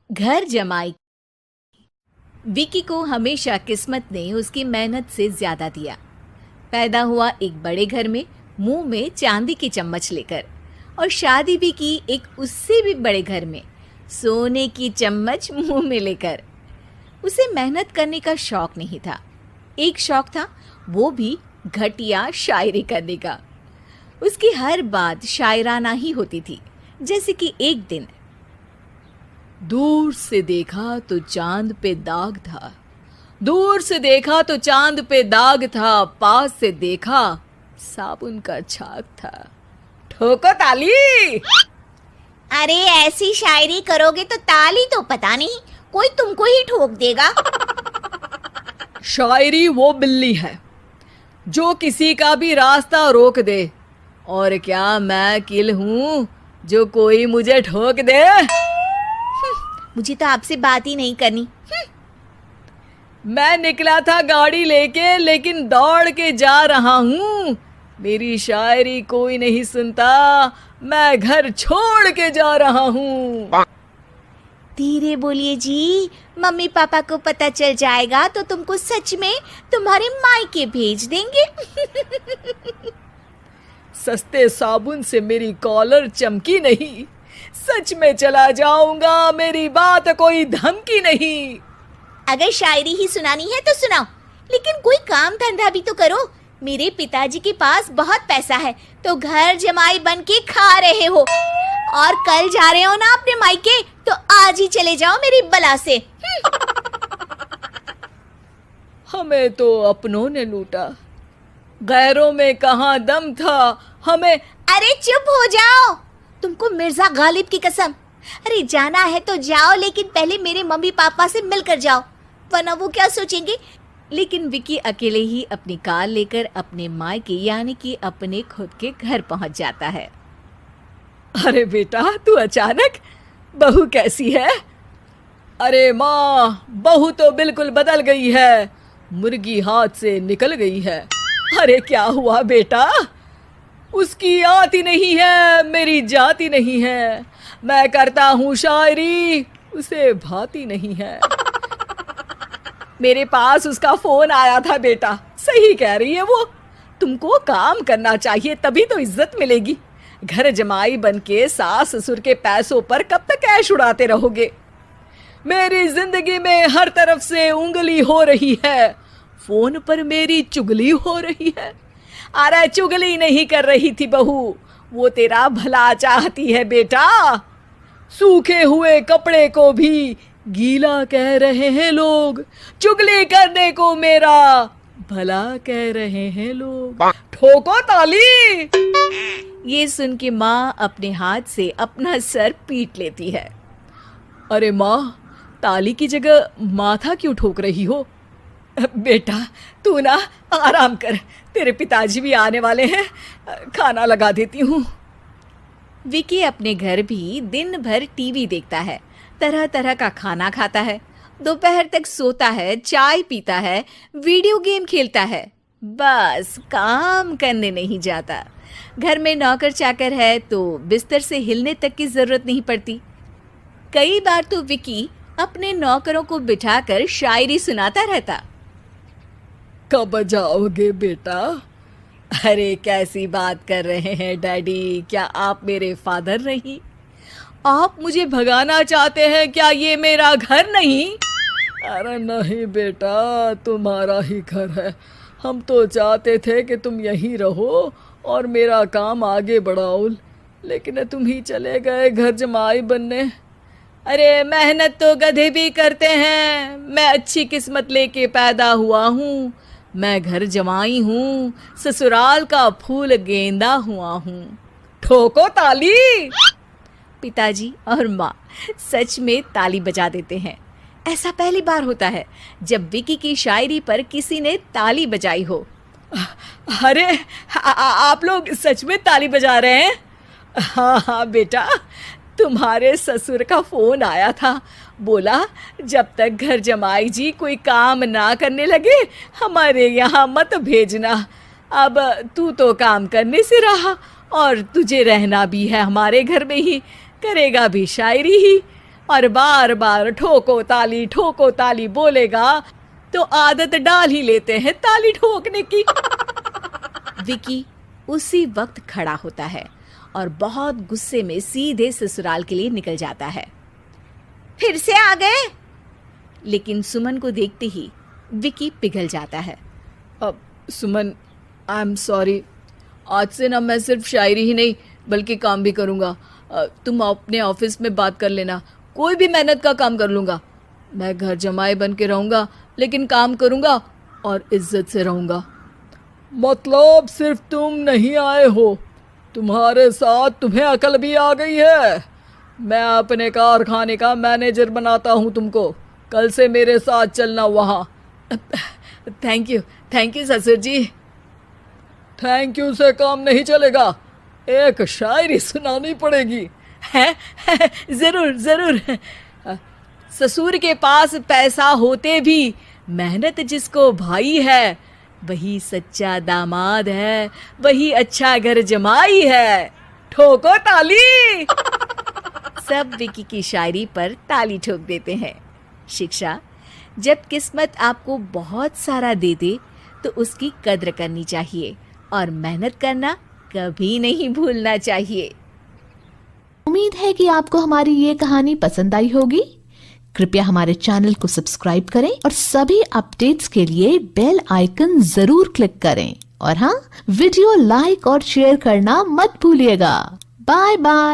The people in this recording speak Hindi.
घर जमाई। विकी को हमेशा किस्मत ने उसकी मेहनत से ज्यादा दिया। पैदा हुआ एक बड़े घर में, मुंह में चांदी की चम्मच लेकर, और शादी भी की एक उससे भी बड़े घर में, सोने की चम्मच मुंह में लेकर। उसे मेहनत करने का शौक नहीं था। एक शौक था, वो भी घटिया शायरी करने का। उसकी हर बात शायराना ही होती थी। जैसे कि एक दिन, दूर से देखा तो चांद पे दाग था, दूर से देखा तो चांद पे दाग था, पास से देखा साबुन का छाग था। ठोको ताली। अरे ऐसी शायरी करोगे तो ताली तो पता नहीं, कोई तुमको ही ठोक देगा। शायरी वो बिल्ली है जो किसी का भी रास्ता रोक दे, और क्या मैं किल हूं जो कोई मुझे ठोक दे। मुझे तो आपसे बात ही नहीं करनी। मैं निकला था गाड़ी लेके, लेकिन दौड़ के जा रहा हूँ। मेरी शायरी कोई नहीं सुनता, मैं घर छोड़ के जा रहा हूँ। धीरे बोलिए जी, मम्मी पापा को पता चल जाएगा तो तुमको सच में तुम्हारे मायके भेज देंगे। सस्ते साबुन से मेरी कॉलर चमकी नहीं, सच में चला जाऊंगा, मेरी बात कोई धमकी नहीं। अगर शायरी ही सुनानी है तो सुनाओ, लेकिन कोई काम धंधा भी तो करो। मेरे पिताजी के पास बहुत पैसा है, तो घर जमाई बन के खा रहे हो, और कल जा रहे हो ना अपने मायके, तो आज ही चले जाओ मेरी बला से। हमें तो अपनों ने लूटा, गैरों में कहाँ दम था हमें। अरे चुप हो जाओ, तुमको मिर्जा गालिब की कसम। अरे जाना है तो जाओ, लेकिन पहले मेरे मम्मी पापा से मिलकर जाओ, वरना वो क्या सोचेंगे। लेकिन विकी अकेले ही अपनी कार लेकर अपने मायके यानी कि अपने खुद के घर पहुंच जाता है। अरे बेटा, तू अचानक, बहू कैसी है? अरे माँ, बहू तो बिल्कुल बदल गई है, मुर्गी हाथ से निकल गई है। अरे क्या हुआ बेटा? उसकी आती नहीं है, मेरी जाती नहीं है। मैं करता हूँ शायरी, उसे भाती नहीं है। मेरे पास उसका फोन आया था बेटा, सही कह रही है वो। तुमको काम करना चाहिए, तभी तो इज्जत मिलेगी। घर जमाई बन के सास ससुर के पैसों पर कब तक ऐश उड़ाते रहोगे? मेरी जिंदगी में हर तरफ से उंगली हो रही है, फोन पर मेरी चुगली हो रही है। अरे चुगली नहीं कर रही थी बहू, वो तेरा भला चाहती है बेटा। सूखे हुए कपड़े को भी गीला कह रहे हैं लोग, चुगली करने को मेरा भला कह रहे हैं लोग। ठोको ताली। ये सुन के माँ अपने हाथ से अपना सर पीट लेती है। अरे माँ, ताली की जगह माथा क्यों ठोक रही हो? बेटा तू ना आराम कर, तेरे पिताजी भी आने वाले हैं, खाना लगा देती हूँ। विकी अपने घर भी दिन भर टीवी देखता है, तरह तरह का खाना खाता है, दोपहर तक सोता है, चाय पीता है, वीडियो गेम खेलता है, बस काम करने नहीं जाता। घर में नौकर चाकर है तो बिस्तर से हिलने तक की जरूरत नहीं पड़ती। कई बार तो विकी अपने नौकरों को बिठाकर शायरी सुनाता रहता। कब जाओगे बेटा? अरे कैसी बात कर रहे हैं डैडी, क्या आप मेरे फादर नहीं? आप मुझे भगाना चाहते हैं क्या? ये मेरा घर नहीं। अरे नहीं बेटा, तुम्हारा ही घर है। हम तो चाहते थे कि तुम यहीं रहो और मेरा काम आगे बढ़ाओ, लेकिन तुम ही चले गए घर जमाई बनने। अरे मेहनत तो गधे भी करते हैं, मैं अच्छी किस्मत लेके पैदा हुआ हूँ, मैं घर जमाई हूँ, ससुराल का फूल गेंदा हुआ हूँ। ठोको ताली। पिताजी और माँ सच में ताली बजा देते हैं। ऐसा पहली बार होता है जब विकी की शायरी पर किसी ने ताली बजाई हो। अरे आप लोग सच में ताली बजा रहे हैं? हाँ हाँ बेटा, तुम्हारे ससुर का फोन आया था, बोला जब तक घर जमाई जी कोई काम ना करने लगे हमारे यहाँ मत भेजना। अब तू तो काम करने से रहा और तुझे रहना भी है हमारे घर में ही, करेगा भी शायरी ही। और बार बार ठोको ताली बोलेगा तो आदत डाल ही लेते हैं ताली ठोकने की। विकी उसी वक्त खड़ा होता है और बहुत गुस्से में सीधे ससुराल के लिए निकल जाता है। फिर से आ गए? लेकिन सुमन को देखते ही विकी पिघल जाता है। अब सुमन, आई एम सॉरी, आज से ना मैं सिर्फ शायरी ही नहीं बल्कि काम भी करूँगा। तुम अपने ऑफिस में बात कर लेना, कोई भी मेहनत का काम कर लूँगा। मैं घर जमाई बन के रहूँगा लेकिन काम करूँगा और इज्जत से रहूँगा। मतलब सिर्फ तुम नहीं आए हो, तुम्हारे साथ तुम्हें अकल भी आ गई है। मैं अपने कारखाने का मैनेजर बनाता हूँ तुमको, कल से मेरे साथ चलना वहाँ। थैंक यू ससुर जी। थैंक यू से काम नहीं चलेगा, एक शायरी सुनानी पड़ेगी। है जरूर। ससुर के पास पैसा होते भी मेहनत जिसको भाई है, वही सच्चा दामाद है, वही अच्छा घर जमाई है। ठोको ताली। सब विकी की शायरी पर ताली ठोक देते हैं। शिक्षा, जब किस्मत आपको बहुत सारा दे दे तो उसकी कद्र करनी चाहिए और मेहनत करना कभी नहीं भूलना चाहिए। उम्मीद है कि आपको हमारी ये कहानी पसंद आई होगी। कृपया हमारे चैनल को सब्सक्राइब करें और सभी अपडेट्स के लिए बेल आइकन जरूर क्लिक करें। और हाँ, वीडियो लाइक और शेयर करना मत भूलिएगा। Bye bye.